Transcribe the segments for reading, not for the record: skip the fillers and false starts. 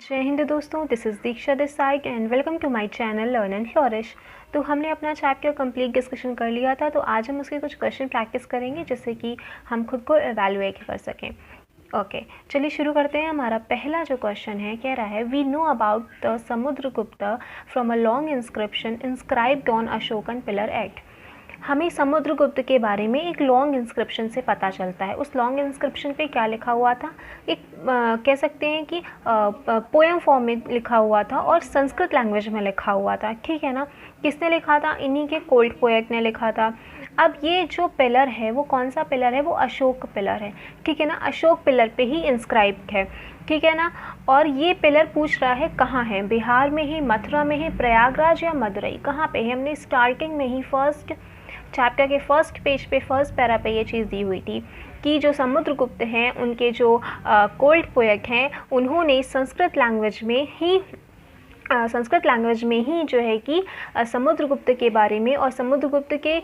जय हिंद दोस्तों, this is Diksha Desai and welcome to my channel learn and flourish. तो हमने अपना चैप्टर कंप्लीट डिस्कशन कर लिया था, तो आज हम उसके कुछ क्वेश्चन प्रैक्टिस करेंगे जिससे कि हम खुद को एवेलुएट कर सकें। ओके, चलिए शुरू करते हैं। हमारा पहला जो क्वेश्चन है, कह रहा है we know about the Samudragupta from a long inscription inscribed on Ashokan pillar act. हमें समुद्रगुप्त के बारे में एक लॉन्ग इंस्क्रिप्शन से पता चलता है। उस लॉन्ग इंस्क्रिप्शन पे क्या लिखा हुआ था, एक कह सकते हैं कि पोएम फॉर्म में लिखा हुआ था और संस्कृत लैंग्वेज में लिखा हुआ था। ठीक है ना। किसने लिखा था? इन्हीं के कोल्ड पोएट ने लिखा था। अब ये जो पिलर है वो कौन सा पिलर है? वो अशोक पिलर है। ठीक है ना। अशोक पिलर पे ही इंस्क्राइब्ड है। ठीक है ना। और ये पिलर पूछ रहा है कहाँ है, बिहार में ही, मथुरा में ही, प्रयागराज या मदुरई, कहाँ पे है? हमने स्टार्टिंग में ही फर्स्ट चैप्टर के फर्स्ट पेज पे फर्स्ट पैरा पे ये चीज़ दी हुई थी कि जो समुद्रगुप्त हैं उनके जो कोल्ड पोएट हैं उन्होंने संस्कृत लैंग्वेज में ही जो है कि समुद्रगुप्त के बारे में और समुद्रगुप्त के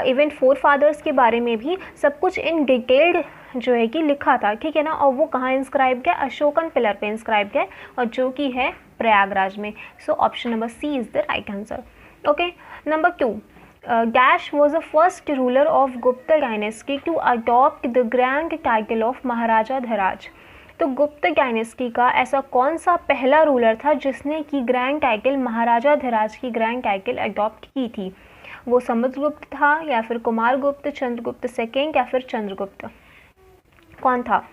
इवेंट फोर फादर्स के बारे में भी सब कुछ इन डिटेल्ड जो है कि लिखा था। ठीक है ना। और वो कहाँ इंस्क्राइब्ड है? अशोकन पिलर पे इंस्क्राइब्ड है और जो कि है प्रयागराज में। So option number C is the right answer. Okay, number 2, Dash was the first ruler of Gupta dynasty to adopt the grand title of महाराजा धीराज। तो गुप्त डायनेस्टी का ऐसा कौन सा पहला रूलर था जिसने की ग्रैंड टाइटल महाराजा धीराज की ग्रैंड टाइटल अडॉप्ट की थी? वो समुद्रगुप्त था या फिर कुमारगुप्त, चंद्रगुप्त सेकेंड या फिर चंद्रगुप्त? कौन था?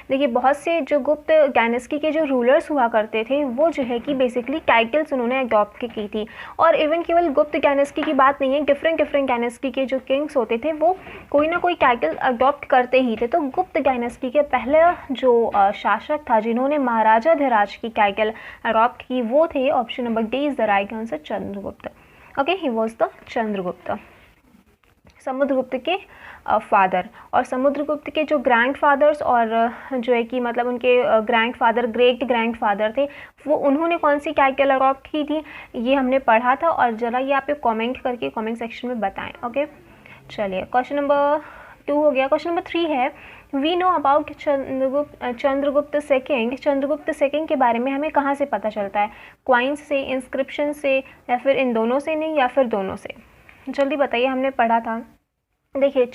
देखिए, बहुत से जो गुप्त डायनेस्टी के जो रूलर्स हुआ करते थे वो जो है कि बेसिकली टाइटल्स उन्होंने अडॉप्ट की थी। और इवन केवल गुप्त डायनेस्टी की बात नहीं है, डिफरेंट डायनेस्टी के जो किंग्स होते थे वो कोई ना कोई टाइटल अडॉप्ट करते ही थे। तो गुप्त डायनेस्टी के पहले जो शासक था जिन्होंने महाराजा धीराज की टाइटल अडॉप्ट की वो थे, option number D is the right answer, Chandragupta. Okay, he was the Chandragupta, Samudragupta के फादर। और समुद्रगुप्त के जो ग्रैंड फादर्स और जो है कि मतलब उनके grand father, great grand father थे, वो उन्होंने कौन सी टाइटल अडॉप्ट की थी ये हमने पढ़ा था। और ज़रा ये आप कमेंट करके कमेंट सेक्शन में बताएं। ओके, चलिए क्वेश्चन नंबर 2 हो गया। क्वेश्चन नंबर 3 है we know about Chandragupta second. Chandragupta second के बारे में हमें कहाँ से पता चलता है? क्वाइंस से, इंस्क्रिप्शन से, या फिर इन दोनों से नहीं, या फिर दोनों से? जल्दी बताइए, हमने पढ़ा था। देखिए,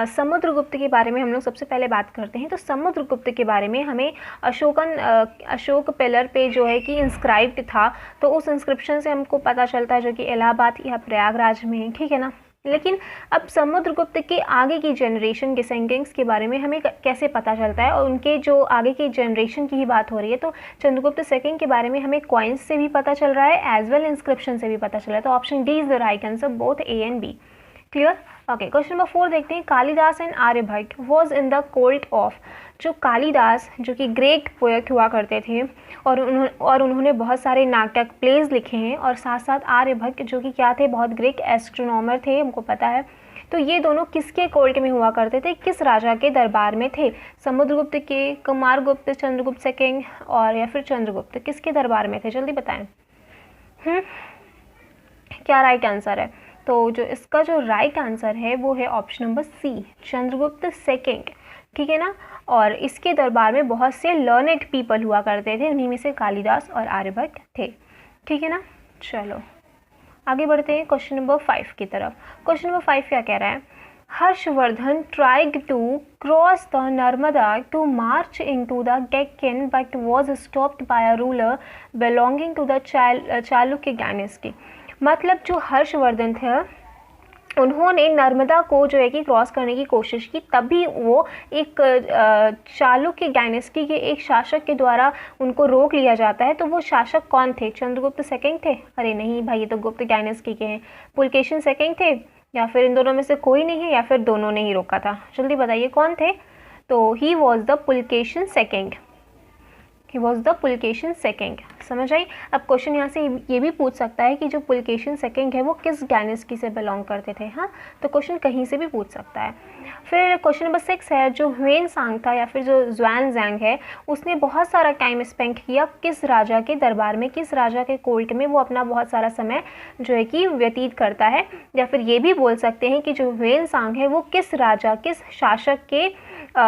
समुद्रगुप्त के बारे में हम लोग सबसे पहले बात करते हैं। तो समुद्रगुप्त के बारे में हमें अशोक पिलर पे जो है कि इंस्क्राइब्ड था, तो उस इंस्क्रिप्शन से हमको पता चलता है जो कि इलाहाबाद या प्रयागराज में है। ठीक है ना। लेकिन अब समुद्रगुप्त के आगे की जनरेशन के सेंकिंग्स के बारे में हमें कैसे पता चलता है? और उनके जो आगे की जनरेशन की ही बात हो रही है, तो चंद्रगुप्त सेकंड के बारे में हमें कॉइन्स से भी पता चल रहा है एज वेल इंस्क्रिप्शन से भी पता चल रहा है। तो option D is the right answer, both A and B. Clear? Okay, question number 4 देखते हैं। Kalidasa and Aryabhatta was in the court of. जो कालिदास जो कि ग्रेट पोएट हुआ करते थे और उन्होंने बहुत सारे नाटक, प्लेज लिखे हैं, और साथ साथ आर्यभट्ट जो कि क्या थे? बहुत ग्रेट एस्ट्रोनॉमर थे, हमको पता है। तो ये दोनों किसके कोर्ट में हुआ करते थे? किस राजा के दरबार में थे? समुद्रगुप्त के, कुमारगुप्त, चंद्रगुप्त सेकेंड और या फिर चंद्रगुप्त? किसके दरबार में थे? जल्दी बताएं। क्या राइट आंसर है? तो जो इसका जो राइट आंसर है वो है option number C, Chandragupta second. ठीक है ना। और इसके दरबार में बहुत से लर्नेड पीपल हुआ करते थे, उन्हीं में से कालिदास और आर्यभट्ट थे। ठीक है ना। चलो आगे बढ़ते हैं क्वेश्चन नंबर 5 की तरफ। क्वेश्चन नंबर 5 क्या कह रहा है? Harshavardhana tried to cross the Narmada to march into the Deccan but was stopped by a ruler belonging to the Chalukya dynasty. मतलब जो हर्षवर्धन थे उन्होंने नर्मदा को जो है कि क्रॉस करने की कोशिश की, तभी वो एक चालुक्य डायनेस्टी के एक शासक के द्वारा उनको रोक लिया जाता है। तो वो शासक कौन थे? चंद्रगुप्त सेकंड थे? अरे नहीं भाई, ये तो गुप्त डायनेस्टी के हैं। पुलकेशिन सेकंड थे, या फिर इन दोनों में से कोई नहीं है, या फिर दोनों ने ही रोका था? जल्दी बताइए कौन थे? तो he was the Pulakeshin second. He was the Pulakeshin second. समझ आई। अब क्वेश्चन यहाँ से ये भी पूछ सकता है कि जो पुलकेशिन सेकंड है वो किस डायनेस्टी से बिलोंग करते थे। हाँ, तो क्वेश्चन कहीं से भी पूछ सकता है। फिर क्वेश्चन नंबर 6 है, जो ह्वेनसांग था या फिर जो ज़्वानज़ैंग है, उसने बहुत सारा टाइम स्पेंड किया किस राजा के दरबार में, किस राजा के कोर्ट में वो अपना बहुत सारा समय जो है कि व्यतीत करता है। या फिर ये भी बोल सकते हैं कि जो ह्वेनसांग है वो किस राजा, किस शासक के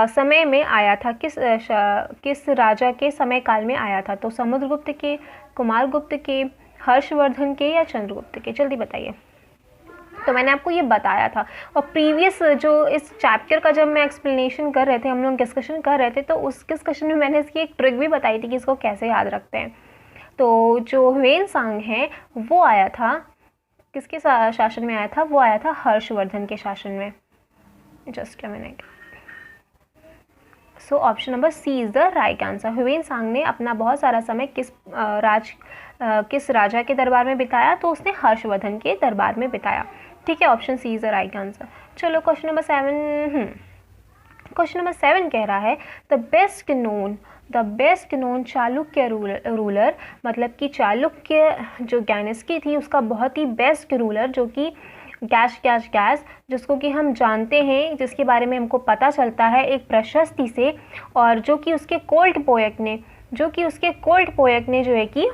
समय में आया था, किस राजा के समय काल में आया था। तो समुद्रगुप्त के, कुमारगुप्त के, हर्षवर्धन के या चंद्रगुप्त के, जल्दी बताइए। तो मैंने आपको ये बताया था, और प्रीवियस जो इस चैप्टर का जब मैं एक्सप्लेनेशन कर रहे थे, हम लोग डिस्कशन कर रहे थे, तो उस डिस्कशन में मैंने इसकी एक ट्रिक भी बताई थी कि इसको कैसे याद रखते हैं। तो जो ह्वेनसांग है वो आया था किसके शासन में आया था, वो आया था हर्षवर्धन के शासन में। Just a minute. So option number C is the right answer. Xuanzang ने अपना बहुत सारा समय किस राजा के दरबार में बिताया, तो उसने हर्षवर्धन के दरबार में बिताया। ठीक है, option C is the right answer. चलो क्वेश्चन नंबर 7। क्वेश्चन नंबर 7 कह रहा है the best known Chalukya ruler, मतलब कि चालुक्य जो डायनेस्टी थी उसका बहुत ही बेस्ट रूलर, जो कि गैस जिसको कि हम जानते हैं, जिसके बारे में हमको पता चलता है एक प्रशस्ति से, और जो कि उसके कोल्ट पोएट ने जो है कि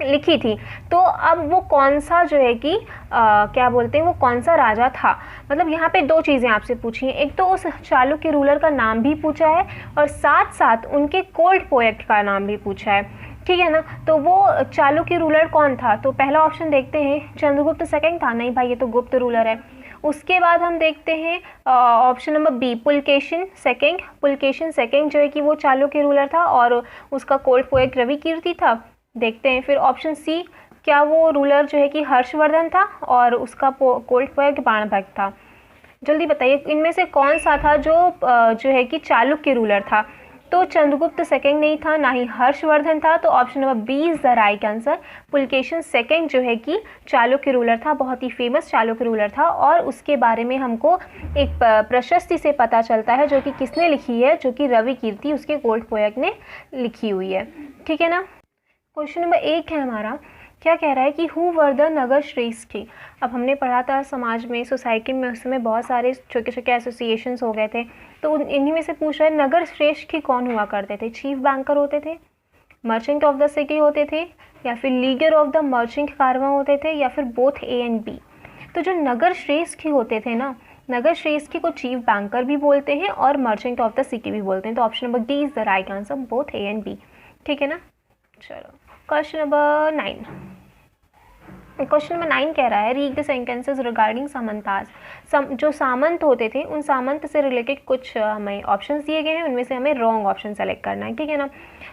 लिखी थी। तो अब वो कौन सा जो है कि क्या बोलते हैं, वो कौन सा राजा था। मतलब यहाँ पे दो चीज़ें आपसे पूछी हैं, एक तो उस चालुक्य रूलर का नाम भी पूछा है और साथ साथ उनके कोल्ट पोएट का नाम भी पूछा है। ठीक है ना। तो वो चालुक्य रूलर कौन था, तो पहला ऑप्शन देखते हैं, चंद्रगुप्त सेकंड था। नहीं भाई, ये तो गुप्त रूलर है। उसके बाद हम देखते हैं option number B, Pulakeshin second जो है कि वो चालुक्य रूलर था और उसका कोल्ट पोएट रविकीर्ति था। देखते हैं फिर ऑप्शन सी, क्या वो रूलर जो है कि हर्षवर्धन था और उसका कोल्ट पोएट बाणभट्ट था। जल्दी बताइए इनमें से कौन सा था जो है कि चालुक्य रूलर था। तो चंद्रगुप्त सेकंड नहीं था, ना ही हर्षवर्धन था, तो option number B is the right answer. Pulakeshin second जो है कि चालुक्य रूलर था, बहुत ही फेमस चालुक्य रूलर था, और उसके बारे में हमको एक प्रशस्ति से पता चलता है जो कि किसने लिखी है, जो कि रविकीर्ति उसके कोल्ट पोएट ने लिखी हुई है। ठीक है ना। क्वेश्चन नंबर 1 है हमारा, क्या कह रहा है कि हु वर द नगर श्रेष्ठी। अब हमने पढ़ा था समाज में, सोसाइटी में उस समय बहुत सारे छोटे छोटे एसोसिएशंस हो गए थे, तो इन्हीं में से पूछ रहा है नगर श्रेष्ठी कौन हुआ करते थे। चीफ बैंकर होते थे, मर्चेंट ऑफ द सिटी होते थे, या फिर लीडर ऑफ द मर्चेंट कारवां होते थे, या फिर बोथ ए एंड बी। तो जो नगर श्रेष्ठी होते थे ना, नगर श्रेष्ठी को चीफ बैंकर भी बोलते हैं और मर्चेंट ऑफ द सिटी भी बोलते हैं। तो option number D is the right answer, both A and B. ठीक है ना। चलो क्वेश्चन नंबर 9। क्वेश्चन नंबर 9 कह रहा है रीड द सेंटेंसेस रिगार्डिंग सामंताज। जो सामंत होते थे उन सामंत से रिलेटेड कुछ हमें ऑप्शंस दिए गए हैं, उनमें से हमें रॉन्ग ऑप्शन सेलेक्ट करना है। ठीक है ना।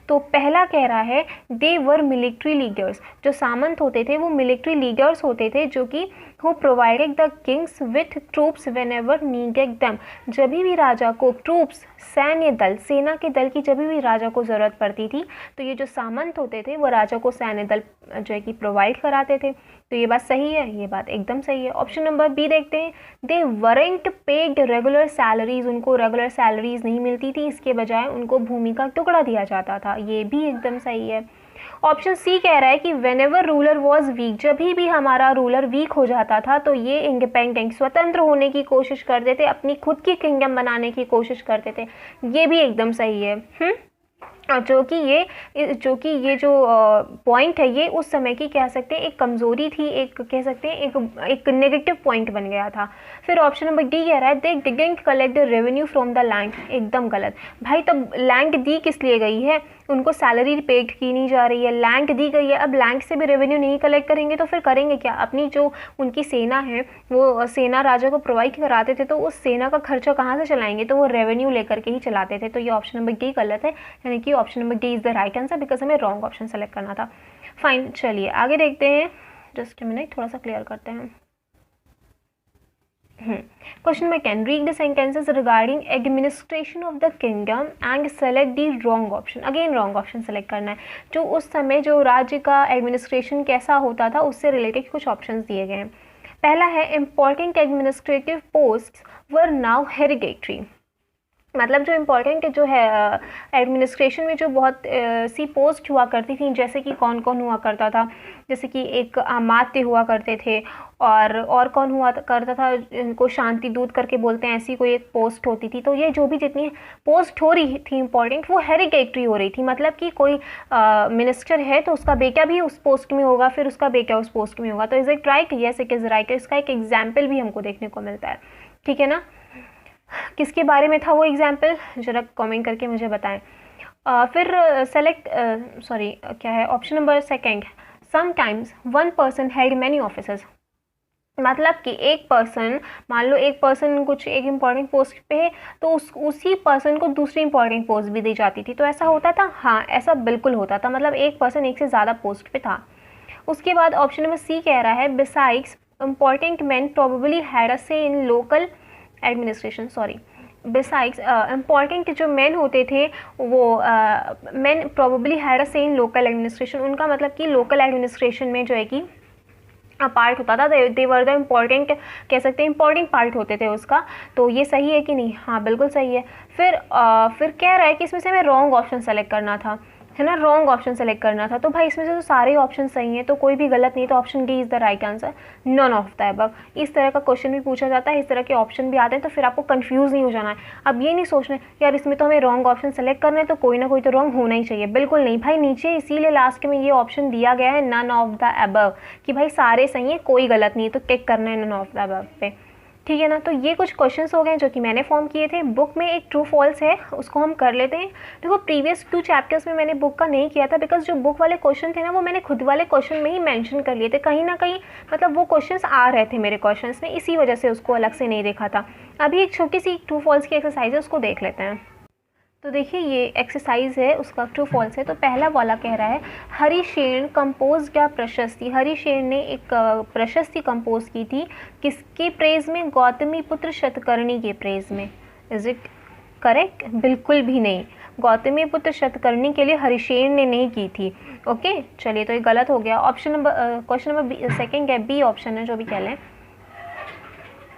तो पहला कह रहा है दे वर मिलिट्री लीडर्स। जो सामंत होते थे वो मिलिट्री लीडर्स होते थे, जो कि who provided the Kings with troops when ever needed them. जब भी राजा को ट्रूप्स, सैन्य दल, सेना के दल की जब भी राजा को ज़रूरत पड़ती थी, तो ये जो सामंत होते थे वो राजा को सैन्य दल जो है कि प्रोवाइड कराते थे। तो ये बात सही है, ये बात एकदम सही है। ऑप्शन नंबर बी देखते हैं, दे वरेंट पेड रेगुलर सैलरीज। उनको रेगुलर सैलरीज नहीं मिलती थी, इसके बजाय उनको भूमि का टुकड़ा दिया जाता था। ये भी एकदम सही है। ऑप्शन सी कह रहा है कि when ever ruler was weak. जब भी हमारा रूलर वीक हो जाता था तो ये इंडिपेंडेंट, स्वतंत्र होने की कोशिश करते थे, अपनी खुद की किंगडम बनाने की कोशिश करते थे। ये भी एकदम सही है। जो कि ये जो पॉइंट है ये उस समय की कह सकते हैं एक कमज़ोरी थी, एक कह सकते हैं एक नेगेटिव पॉइंट बन गया था। फिर ऑप्शन नंबर डी कह रहा है they didn't collect the revenue from the land. एकदम गलत भाई, तब लैंड दी किस लिए गई है, उनको सैलरी पेड की नहीं जा रही है, लैंड दी गई है। अब लैंड से भी रेवेन्यू नहीं कलेक्ट करेंगे तो फिर करेंगे क्या। अपनी जो उनकी सेना है वो सेना राजा को प्रोवाइड कराते थे, तो उस सेना का खर्चा कहाँ से चलाएंगे, तो वो रेवेन्यू लेकर के ही चलाते थे। तो ये ऑप्शन नंबर डी गलत है, यानी कि option number D is the right answer, because हमें रॉन्ग ऑप्शन सेलेक्ट करना था। फाइन, चलिए आगे देखते हैं। जस्ट अ मिनट, थोड़ा सा क्लियर करते हैं। क्वेश्चन में can read the sentences regarding administration of the kingdom and select the wrong option. Again wrong option select करना है। जो उस समय जो राज्य का एडमिनिस्ट्रेशन कैसा होता था उससे रिलेटेड कुछ ऑप्शंस दिए गए हैं। पहला है important administrative post were now hereditary. मतलब जो इम्पोर्टेंट जो है एडमिनिस्ट्रेशन में जो बहुत सी पोस्ट हुआ करती थी, जैसे कि कौन कौन हुआ करता था, जैसे कि एक अमात्य हुआ करते थे, और कौन हुआ करता था, इनको शांति दूत करके बोलते हैं, ऐसी कोई एक पोस्ट होती थी। तो ये जो भी जितनी पोस्ट हो रही थी इम्पोर्टेंट, वो हेरिडेटरी हो रही थी, मतलब कि कोई मिनिस्टर है तो उसका बेटा भी उस पोस्ट में होगा, फिर उसका बेटा उस पोस्ट में होगा। तो is it right? Yes it is right. इसका एक एग्जाम्पल भी हमको देखने को मिलता है, ठीक है ना। किसके बारे में था वो एग्जाम्पल, जरा कमेंट करके मुझे बताएं। फिर सेलेक्ट क्या है option number second, sometimes one person had many officers. मतलब कि एक पर्सन, मान लो एक पर्सन कुछ एक इम्पॉर्टेंट पोस्ट पे है, तो उसी पर्सन को दूसरी इम्पॉर्टेंट पोस्ट भी दी जाती थी। तो ऐसा होता था? हाँ, ऐसा बिल्कुल होता था, मतलब एक पर्सन एक से ज़्यादा पोस्ट पे था। उसके बाद ऑप्शन नंबर सी कह रहा है, besides important man probably had a से इन लोकल एडमिनिस्ट्रेशन। बिसाइड्स इम्पॉर्टेंट जो मैन होते थे वो मैन प्रोबेबली हैड अ से इन लोकल एडमिनिस्ट्रेशन। उनका मतलब कि लोकल एडमिनिस्ट्रेशन में जो है कि पार्ट होता था, दे वर द इम्पॉर्टेंट, कह सकते हैं इम्पॉर्टेंट पार्ट होते थे उसका। तो ये सही है कि नहीं? हाँ बिल्कुल सही है। फिर कह रहा है कि इसमें से हमें रॉन्ग ऑप्शन सेलेक्ट करना था, है ना, रॉन्ग ऑप्शन सेलेक्ट करना था। तो भाई इसमें से तो सारे ऑप्शन सही हैं, तो कोई भी गलत नहीं, तो option D is the right answer, none of the above. इस तरह का क्वेश्चन भी पूछा जाता है, इस तरह के ऑप्शन भी आते हैं, तो फिर आपको कंफ्यूज नहीं हो जाना है। अब ये नहीं सोचना है यार इसमें तो हमें रॉन्ग ऑप्शन सेलेक्ट करना है, तो कोई ना कोई तो रॉन्ग होना ही चाहिए। बिल्कुल नहीं भाई, नीचे इसीलिए लास्ट में ये ऑप्शन दिया गया है नन ऑफ द अबव, कि भाई सारे सही हैं, कोई गलत नहीं है, तो टिक करना है नन ऑफ द अबव पे, ठीक है ना। तो ये कुछ क्वेश्चंस हो गए जो कि मैंने फॉर्म किए थे। बुक में एक ट्रू फॉल्स है, उसको हम कर लेते हैं। देखो प्रीवियस 2 चैप्टर्स में मैंने बुक का नहीं किया था, बिकॉज जो बुक वाले क्वेश्चन थे ना, वो मैंने खुद वाले क्वेश्चन में ही मेंशन कर लिए थे, कहीं ना कहीं मतलब वो क्वेश्चंस आ रहे थे मेरे क्वेश्चंस में, इसी वजह से उसको अलग से नहीं देखा था। अभी एक छोटी सी ट्रू फॉल्स की एक्सरसाइज है, उसको देख लेते हैं। तो देखिए ये एक्सरसाइज है, उसका ट्रू फॉल्स है। तो पहला वाला कह रहा है, हरिशेन कंपोज क्या प्रशस्ति। हरिशेन ने एक प्रशस्ति कंपोज की थी, किसके प्रेज में? गौतमी पुत्र शतकर्णी के प्रेज में। Is it correct? बिल्कुल भी नहीं, गौतमी पुत्र शतकर्णी के लिए हरिशेन ने नहीं की थी। ओके चलिए, तो ये गलत हो गया। Option number question number second है, बी ऑप्शन है, जो भी कह लें,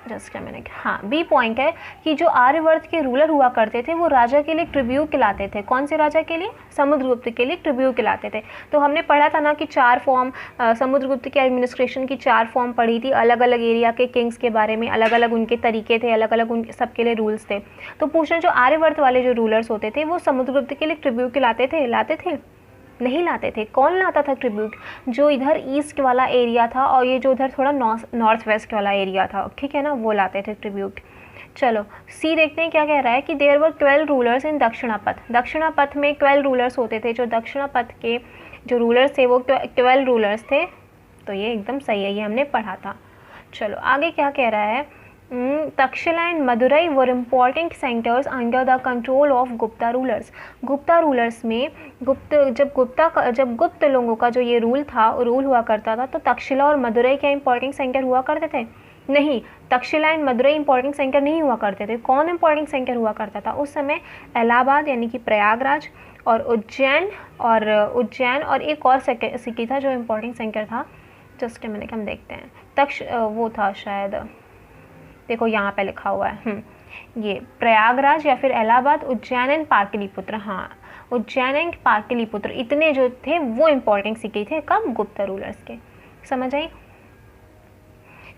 जस्ट अ मिनट। हाँ, बी पॉइंट है कि जो आर्यवर्त के रूलर हुआ करते थे वो राजा के लिए ट्रिब्यूट खिलाते थे। कौन से राजा के लिए? समुद्रगुप्त के लिए ट्रिब्यूट खिलाते थे। तो हमने पढ़ा था ना कि 4 फॉर्म, समुद्रगुप्त के एडमिनिस्ट्रेशन की 4 फॉर्म पढ़ी थी, अलग अलग एरिया के किंग्स के बारे में, अलग अलग उनके तरीके थे, अलग अलग उन सबके लिए रूल्स थे। तो पूछना, जो आर्यवर्त वाले जो रूलर्स होते थे वो समुद्रगुप्त के लिए ट्रिब्यूट खिलाते थे? लाते थे? नहीं लाते थे। कौन लाता था ट्रिब्यूट? जो इधर ईस्ट वाला एरिया था और ये जो उधर थोड़ा नॉर्थ वेस्ट वाला एरिया था, ठीक है ना, वो लाते थे ट्रिब्यूट। चलो सी देखते हैं क्या कह रहा है, कि there were 12 rulers in Dakshinapatha. Dakshinapatha में 12 रूलर्स होते थे, जो दक्षिणापथ के जो रूलर्स थे वो 12 रूलर्स थे। तो ये एकदम सही है, ये हमने पढ़ा था। चलो आगे क्या कह रहा है, Takshashila and Madurai were important centres under the control of Gupta rulers. Gupta rulers में जब गुप्त लोगों का जो ये रूल हुआ करता था, तो तक्षशिला और मदुरई क्या इंपॉर्टेंट सेंटर हुआ करते थे? नहीं, Takshashila and Madurai important centre नहीं हुआ करते थे। कौन इंपॉर्टेंट सेंटर हुआ करता था उस समय? इलाहाबाद यानी कि प्रयागराज, और उज्जैन और एक और सिटी था जो इम्पोर्टेंट सेंटर था। जस्ट मिनट, हम देखते हैं। वो था शायद, देखो यहाँ पे लिखा हुआ है, ये प्रयागराज या फिर इलाहाबाद, उज्जैन एंड पाटलिपुत्र। हाँ, उज्जैन एंड पाटलिपुत्र इतने जो थे वो इम्पोर्टेंट सिटी थे, कब? गुप्ता रूलर्स के। समझ आई?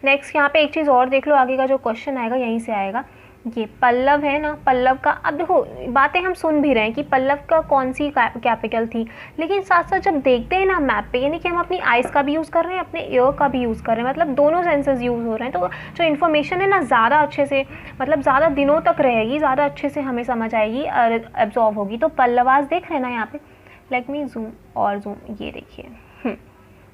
नेक्स्ट यहाँ पे एक चीज़ और देख लो, आगे का जो क्वेश्चन आएगा यहीं से आएगा। ये पल्लव है ना, पल्लव का, अब देखो बातें हम सुन भी रहे हैं कि पल्लव का कौन सी कैपिटल थी, लेकिन साथ साथ जब देखते हैं ना मैप पे, यानी कि हम अपनी आइज़ का भी यूज़ कर रहे हैं, अपने ईयर का भी यूज़ कर रहे हैं, मतलब दोनों सेंसेस यूज़ हो रहे हैं। तो जो इन्फॉर्मेशन है ना, ज़्यादा अच्छे से, मतलब ज़्यादा दिनों तक रहेगी, ज़्यादा अच्छे से हमें समझ आएगी और एब्जॉर्व होगी। तो पल्लवास देख रहे हैं ना यहाँ पे, लेट मी जूम और जूम,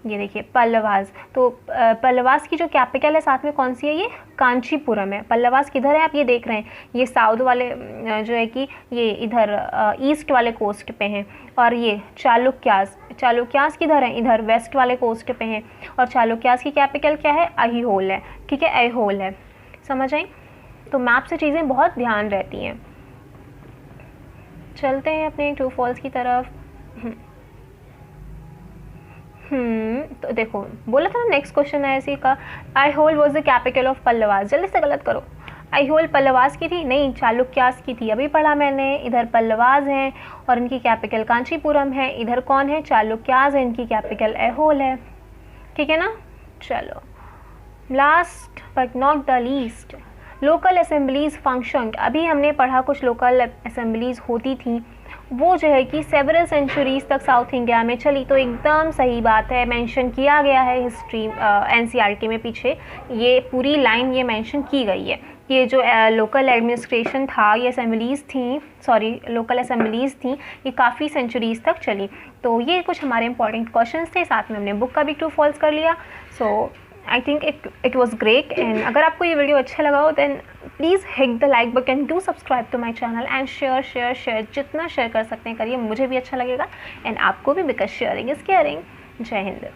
ये देखिए पल्लवास। तो पल्लवास की जो कैपिटल है साथ में कौन सी है? ये कांचीपुरम है। पल्लवास किधर है? आप ये देख रहे हैं, ये साउथ वाले जो है कि ये इधर ईस्ट वाले कोस्ट पे हैं, और ये चालुक्यास किधर है? इधर वेस्ट वाले कोस्ट पे हैं, और चालुक्यास की कैपिटल क्या है? अहिहोल है, ठीक है, अहिहोल है। समझ आई? तो मैप से चीज़ें बहुत ध्यान रहती हैं। चलते हैं अपने ट्रू फॉल्स की तरफ। तो देखो बोला था ना नेक्स्ट क्वेश्चन है इसी का, Aihole was the capital of Pallavas. जल्दी से गलत करो। ऐहोल पल्लवास की थी? नहीं, चालुक्यास की थी, अभी पढ़ा मैंने। इधर पल्लवास हैं और इनकी कैपिटल कांचीपुरम है। इधर कौन है? चालुक्यास है, इनकी कैपिटल ऐहोल है। ठीक है ना। चलो, last but not the least, local assemblies function. अभी हमने पढ़ा कुछ लोकल असेंबलीज होती थी, वो जो है कि सेवरल सेंचुरीज तक साउथ इंडिया में चली। तो एकदम सही बात है, मेंशन किया गया है हिस्ट्री एनसीईआरटी में, पीछे ये पूरी लाइन ये मेंशन की गई है। ये जो लोकल एडमिनिस्ट्रेशन था, ये असेंबलीज़ थी, सॉरी लोकल असेंबलीज़ थी, ये काफ़ी सेंचुरीज़ तक चली। तो ये कुछ हमारे इंपॉर्टेंट क्वेश्चंस थे, साथ में हमने बुक का भी ट्रू फॉल्स कर लिया। So I think it was great. And अगर आपको ये वीडियो अच्छा लगा हो then please hit the like button, do subscribe to my channel and share जितना शेयर कर सकते हैं करिए, मुझे भी अच्छा लगेगा एंड आपको भी, बिकॉज शेयरिंग इज़ केयरिंग। जय हिंद।